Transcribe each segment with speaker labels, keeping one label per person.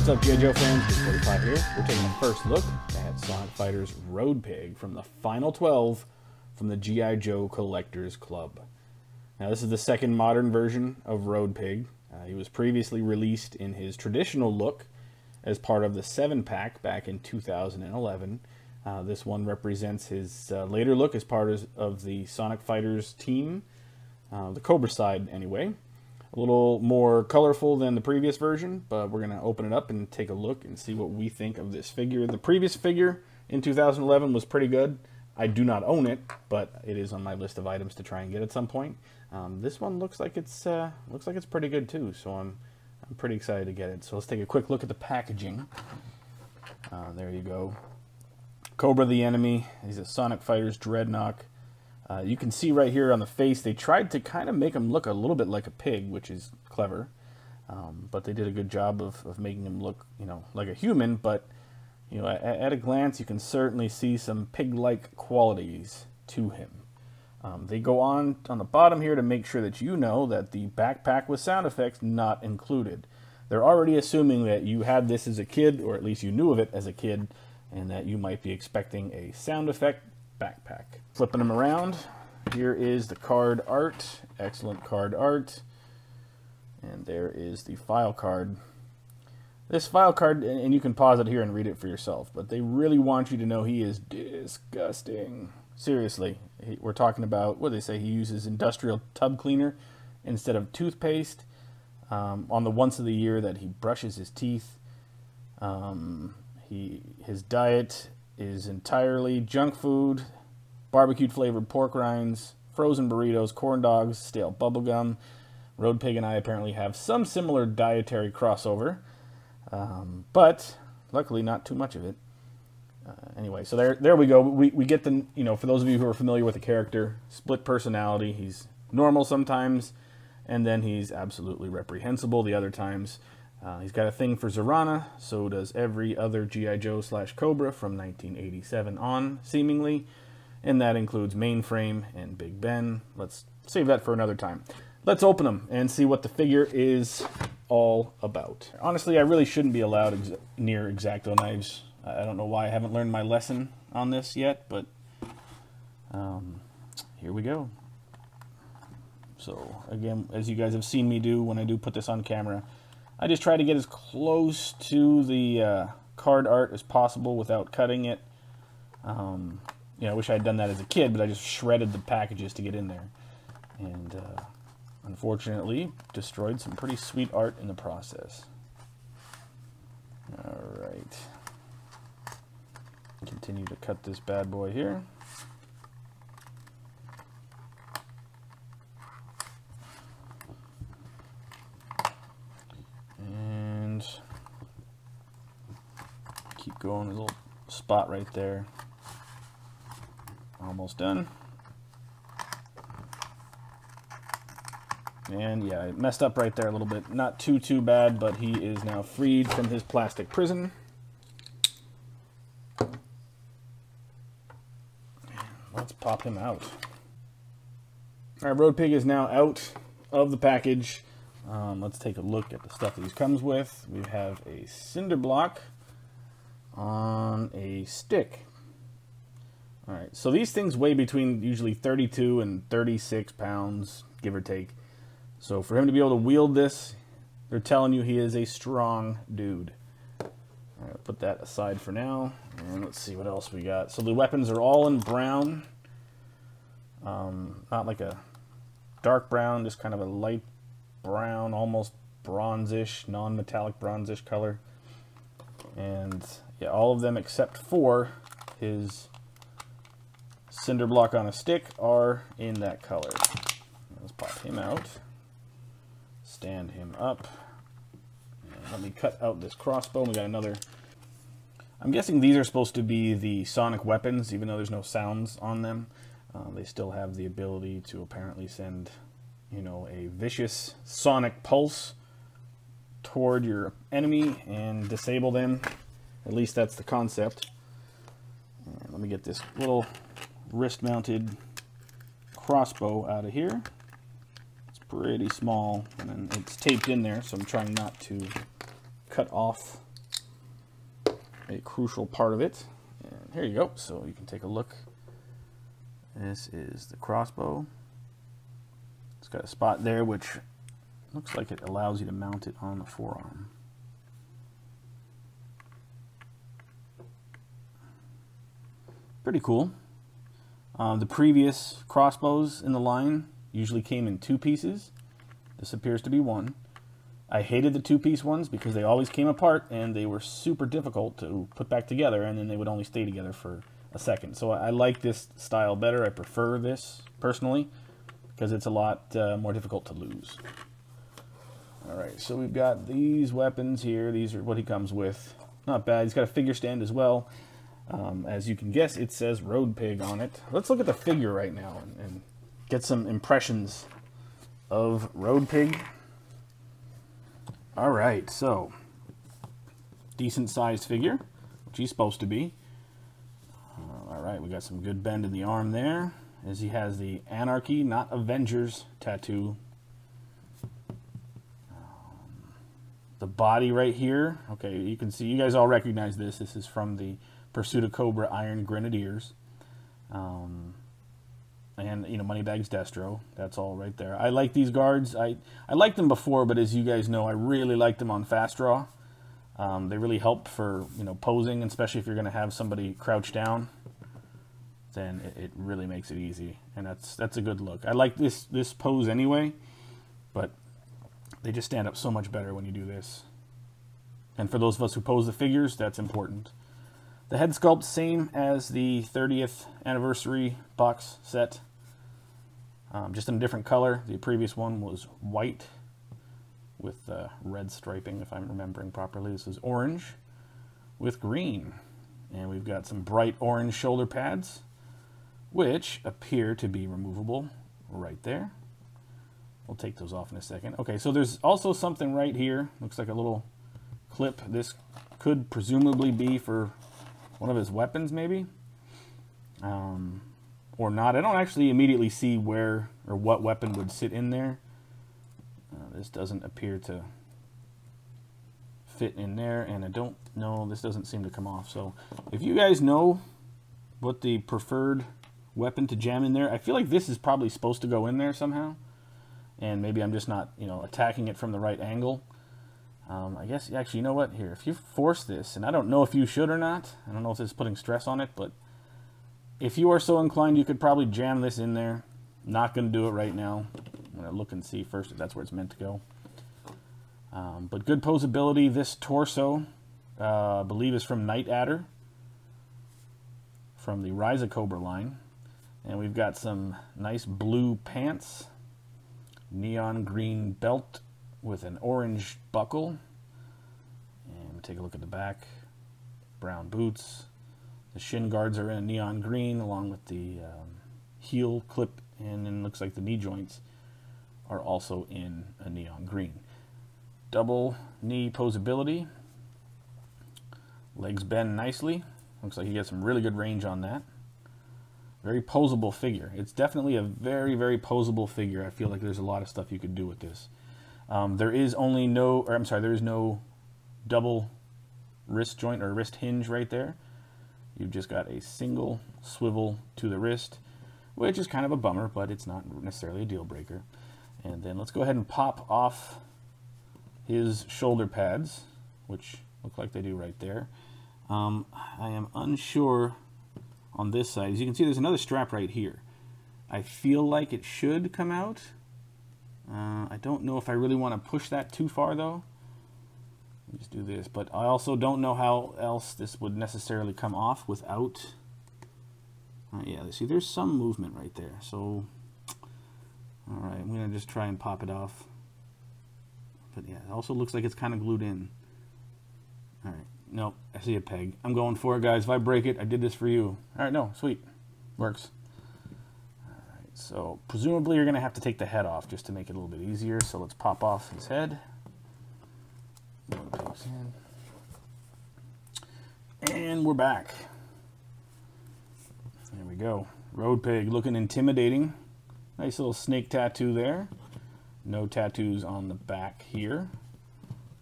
Speaker 1: What's up, G.I. Joe fans? Big 45 here. We're taking a first look at Sonic Fighter's Road Pig from the Final 12 from the G.I. Joe Collectors Club. Now, this is the second modern version of Road Pig. He was previously released in his traditional look as part of the 7-pack back in 2011. This one represents his later look as part of the Sonic Fighters team, the Cobra side anyway. A little more colorful than the previous version, but we're going to open it up and take a look and see what we think of this figure. The previous figure in 2011 was pretty good. I do not own it, but it is on my list of items to try and get at some point. This one looks like it's pretty good too, so I'm pretty excited to get it. So let's take a quick look at the packaging. There you go. Cobra the enemy. He's a Sonic Fighters Dreadnought. You can see right here on the face, they tried to kind of make him look a little bit like a pig, which is clever. But they did a good job of making him look, like a human. But, at a glance, you can certainly see some pig-like qualities to him. They go on the bottom here to make sure that you know that the backpack with sound effects not included. They're already assuming that you had this as a kid, or at least you knew of it as a kid, and that you might be expecting a sound effect backpack. Flipping them around, here is the card art. Excellent card art. And there is the file card. This file card, and you can pause it here and read it for yourself, but they really want you to know he is disgusting. Seriously, we're talking about, what do they say, he uses industrial tub cleaner instead of toothpaste on the once of the year that he brushes his teeth. His diet is entirely junk food, barbecued flavored pork rinds, frozen burritos, corn dogs, stale bubblegum. Road Pig and I apparently have some similar dietary crossover, but luckily not too much of it. Anyway, so there we go. We get the, for those of you who are familiar with the character, split personality. He's normal sometimes, and then he's absolutely reprehensible the other times. He's got a thing for Zorana, so does every other G.I. Joe / Cobra from 1987 on, seemingly. And that includes Mainframe and Big Ben. Let's save that for another time. Let's open them and see what the figure is all about. Honestly, I really shouldn't be allowed near X-Acto knives. I don't know why I haven't learned my lesson on this yet, but here we go. So, again, as you guys have seen me do when I do put this on camera, I just try to get as close to the card art as possible without cutting it. I wish I had done that as a kid, but I just shredded the packages to get in there. And unfortunately, destroyed some pretty sweet art in the process. Alright. Continue to cut this bad boy here. Keep going, a little spot right there. Almost done. And yeah, it messed up right there a little bit. Not too bad, but he is now freed from his plastic prison. Let's pop him out. Alright, Road Pig is now out of the package. Let's take a look at the stuff that he comes with. We have a cinder block on a stick. Alright, so these things weigh between usually 32 and 36 pounds, give or take. So for him to be able to wield this, they're telling you he is a strong dude. Alright, put that aside for now, and let's see what else we got. So the weapons are all in brown. Not like a dark brown, just kind of a light brown, almost bronzish, non-metallic bronzish color. And yeah, all of them except for his cinder block on a stick are in that color. Let's pop him out. Stand him up. And let me cut out this crossbow. We got another. I'm guessing these are supposed to be the sonic weapons, even though there's no sounds on them. They still have the ability to apparently send, a vicious sonic pulse toward your enemy and disable them. At least that's the concept. And let me get this little wrist-mounted crossbow out of here. It's pretty small, and then it's taped in there, so I'm trying not to cut off a crucial part of it. And here you go, so you can take a look. This is the crossbow. It's got a spot there which looks like it allows you to mount it on the forearm. Pretty cool. The previous crossbows in the line usually came in 2 pieces. This appears to be 1. I hated the 2-piece ones because they always came apart and they were super difficult to put back together, and then they would only stay together for a second. So I like this style better. I prefer this personally because it's a lot more difficult to lose. Alright, so we've got these weapons here. These are what he comes with. Not bad. He's got a figure stand as well. As you can guess, it says Road Pig on it. Let's look at the figure right now and get some impressions of Road Pig. Alright, so decent sized figure, which he's supposed to be. Alright, we got some good bend in the arm there, as he has the Anarchy, not Avengers tattoo. The body right here, okay, you can see, you guys all recognize this. This is from the Pursuit of Cobra Iron Grenadiers. And, you know, Moneybags Destro. That's all right there. I like these guards. I liked them before, but as you guys know, I really liked them on fast draw. They really help for, you know, posing, especially if you're going to have somebody crouch down. Then it really makes it easy, and that's a good look. I like this pose anyway, but they just stand up so much better when you do this. And for those of us who pose the figures, that's important. The head sculpt, same as the 30th anniversary box set, just in a different color. The previous one was white with red striping, if I'm remembering properly. This is orange with green. And we've got some bright orange shoulder pads, which appear to be removable right there. We'll take those off in a second. Okay, so there's also something right here. Looks like a little clip. This could presumably be for one of his weapons, maybe, or not. I don't actually immediately see where or what weapon would sit in there. This doesn't appear to fit in there, and I don't know, this doesn't seem to come off. So if you guys know what the preferred weapon to jam in there, I feel like this is probably supposed to go in there somehow, and maybe I'm just not, you know, attacking it from the right angle. I guess, actually, you know what? Here, if you force this, and I don't know if you should or not, I don't know if this is putting stress on it, but if you are so inclined, you could probably jam this in there. Not going to do it right now. I'm going to look and see first if that's where it's meant to go. But good posability. This torso, I believe, is from Night Adder, from the Rise of Cobra line. And we've got some nice blue pants, neon green belt with an orange buckle, and take a look at the back. Brown boots. The shin guards are in a neon green, along with the heel clip, and then looks like the knee joints are also in a neon green. Double knee posability. Legs bend nicely. Looks like you get some really good range on that. Very posable figure. It's definitely a very, very posable figure. I feel like there's a lot of stuff you could do with this. There is no double wrist joint or wrist hinge right there. You've just got a single swivel to the wrist, which is kind of a bummer, but it's not necessarily a deal breaker. And then let's go ahead and pop off his shoulder pads, which look like they do right there. I am unsure on this side. As you can see, there's another strap right here. I feel like it should come out. I don't know if I really want to push that too far, though. Let me just do this. But I also don't know how else this would necessarily come off without... yeah, see, there's some movement right there. So, alright, I'm going to just try and pop it off. But yeah, it also looks like it's kind of glued in. Alright, nope, I see a peg. I'm going for it, guys. If I break it, I did this for you. Alright, no, sweet. Works. So presumably you're going to have to take the head off just to make it a little bit easier. So let's pop off his head. And we're back. There we go. Road Pig looking intimidating. Nice little snake tattoo there. No tattoos on the back here.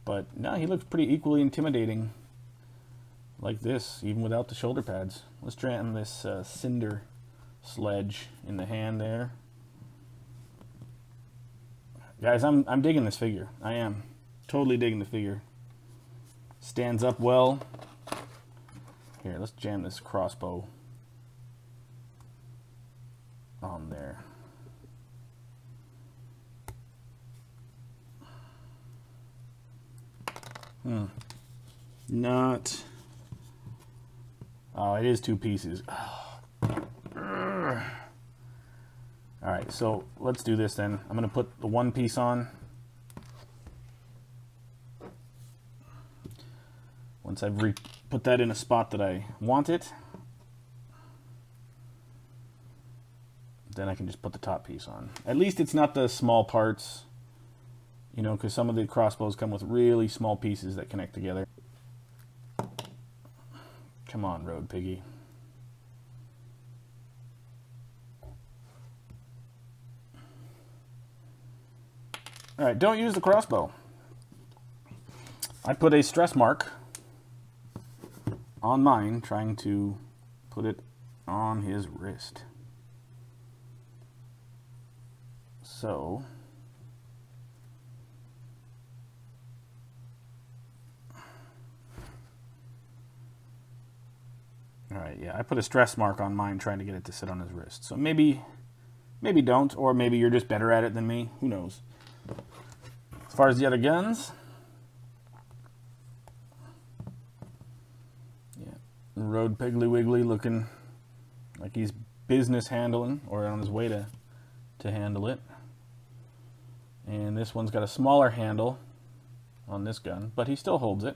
Speaker 1: But no, he looks pretty equally intimidating like this, even without the shoulder pads. Let's jam this cinder sledge in the hand there. Guys, I'm digging this figure. I am totally digging the figure. Stands up well. Here, let's jam this crossbow on there. Not. Oh, it is two pieces. Alright, so let's do this then. I'm going to put the one piece on. Once I've put that in a spot that I want it, then I can just put the top piece on. At least it's not the small parts, you know, because some of the crossbows come with really small pieces that connect together. Come on, Road Piggy. Alright, don't use the crossbow. I put a stress mark on mine, trying to put it on his wrist. So, alright, yeah, I put a stress mark on mine trying to get it to sit on his wrist. So maybe don't, or maybe you're just better at it than me. Who knows? As far as the other guns, yeah, Road Piggly Wiggly looking like he's business handling, or on his way to handle it. And this one's got a smaller handle on this gun, but he still holds it.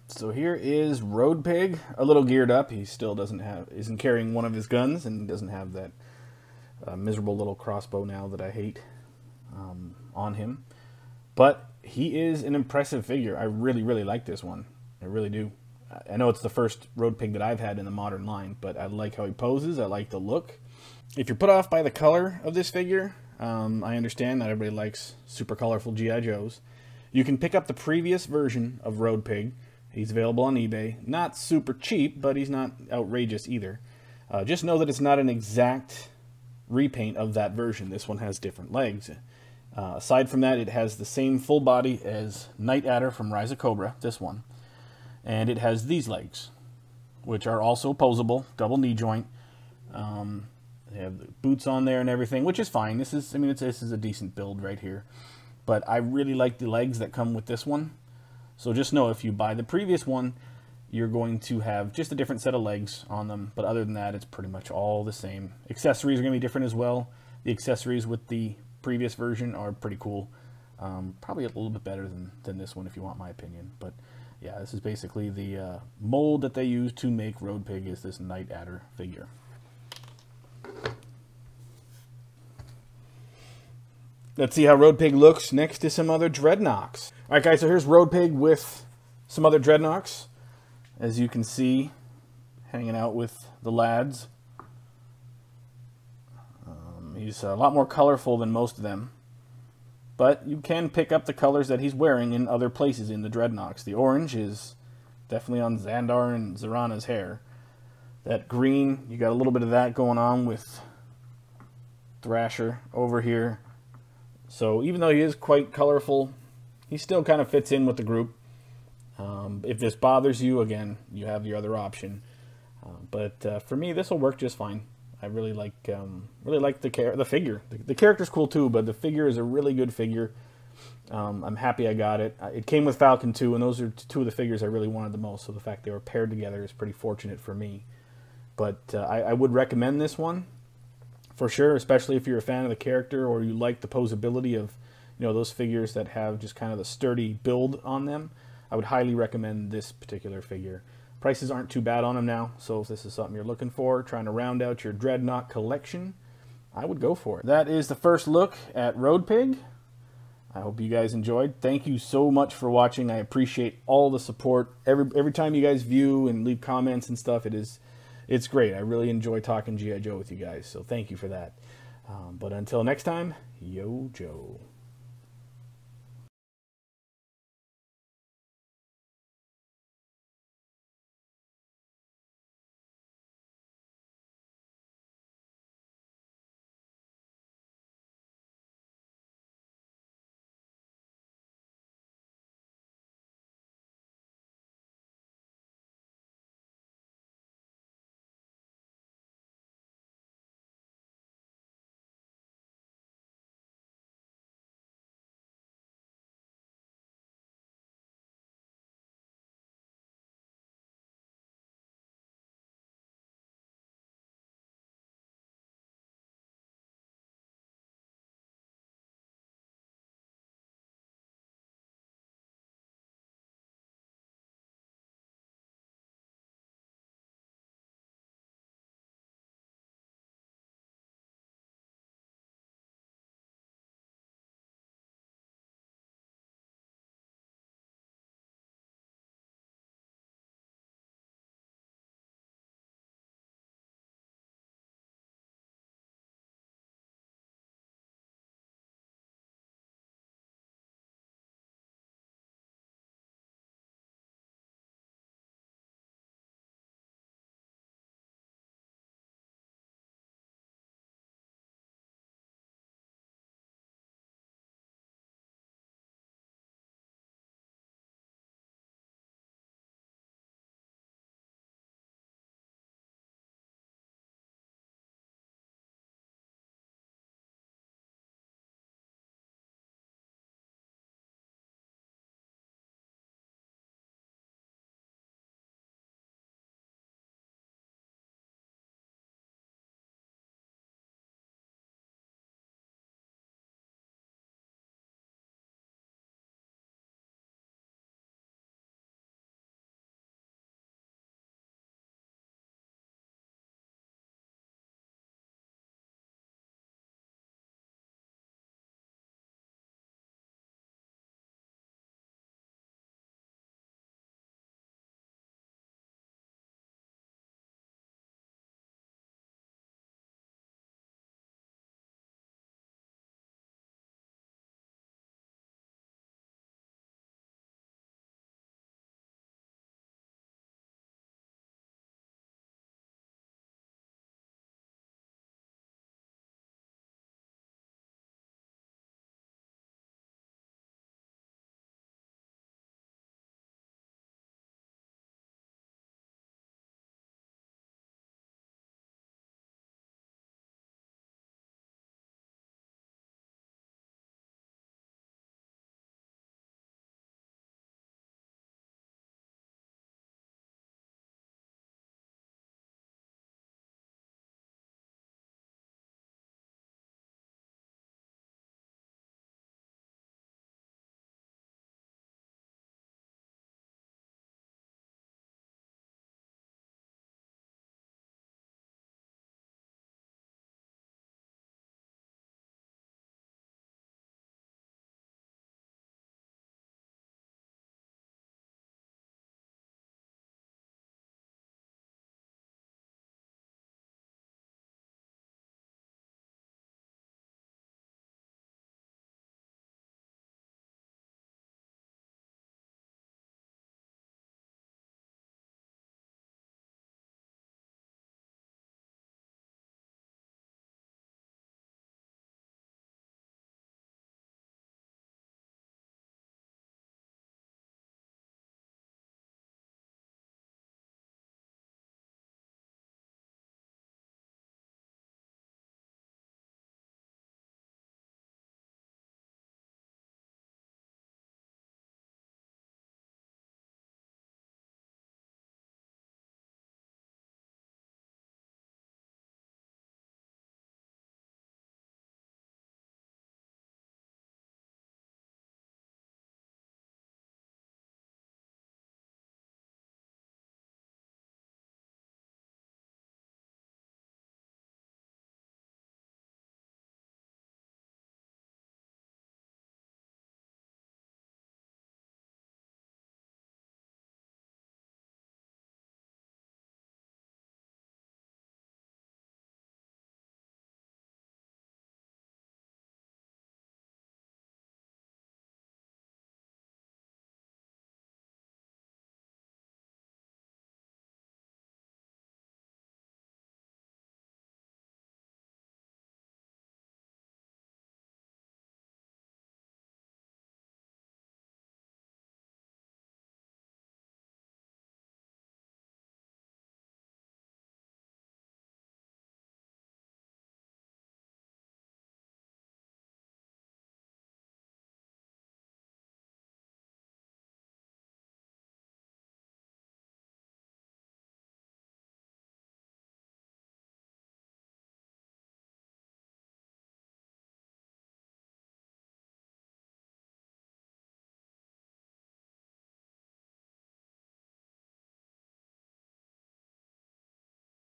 Speaker 1: So here is Road Pig, a little geared up. He still isn't carrying one of his guns, and doesn't have that miserable little crossbow now that I hate on him. But he is an impressive figure. I really, really like this one. I really do. I know it's the first Road Pig that I've had in the modern line, but I like how he poses. I like the look. If you're put off by the color of this figure, I understand not everybody likes super colorful G.I. Joes. You can pick up the previous version of Road Pig. He's available on eBay. Not super cheap, but he's not outrageous either. Just know that it's not an exact repaint of that version. This one has different legs. Aside from that, it has the same full body as Night Adder from Rise of Cobra, this one. And it has these legs, which are also posable, double knee joint. They have the boots on there and everything, which is fine. This is a decent build right here. But I really like the legs that come with this one. So just know if you buy the previous one, you're going to have just a different set of legs on them. But other than that, it's pretty much all the same. Accessories are going to be different as well. The accessories with the previous version are pretty cool. Probably a little bit better than this one if you want my opinion. But yeah, this is basically the mold that they use to make Road Pig, is this Night Adder figure. Let's see how Road Pig looks next to some other Dreadnoks. Alright guys, so here's Road Pig with some other Dreadnoks. As you can see, hanging out with the lads. He's a lot more colorful than most of them. But you can pick up the colors that he's wearing in other places in the Dreadnoks. The orange is definitely on Xandar and Zarana's hair. That green, you got a little bit of that going on with Thrasher over here. So even though he is quite colorful, he still kind of fits in with the group. If this bothers you, again, you have your other option. But for me, this will work just fine. I really like the figure. The character's cool too, but the figure is a really good figure. I'm happy I got it. It came with Falcon 2, and those are two of the figures I really wanted the most. So the fact they were paired together is pretty fortunate for me. But I would recommend this one for sure, especially if you're a fan of the character or you like the posability of, you know, those figures that have just kind of the sturdy build on them. I would highly recommend this particular figure. Prices aren't too bad on them now, so if this is something you're looking for, trying to round out your Dreadnought collection, I would go for it. That is the first look at Road Pig. I hope you guys enjoyed. Thank you so much for watching. I appreciate all the support. Every time you guys view and leave comments and stuff, it's great. I really enjoy talking G.I. Joe with you guys, so thank you for that. But until next time, Yo Joe.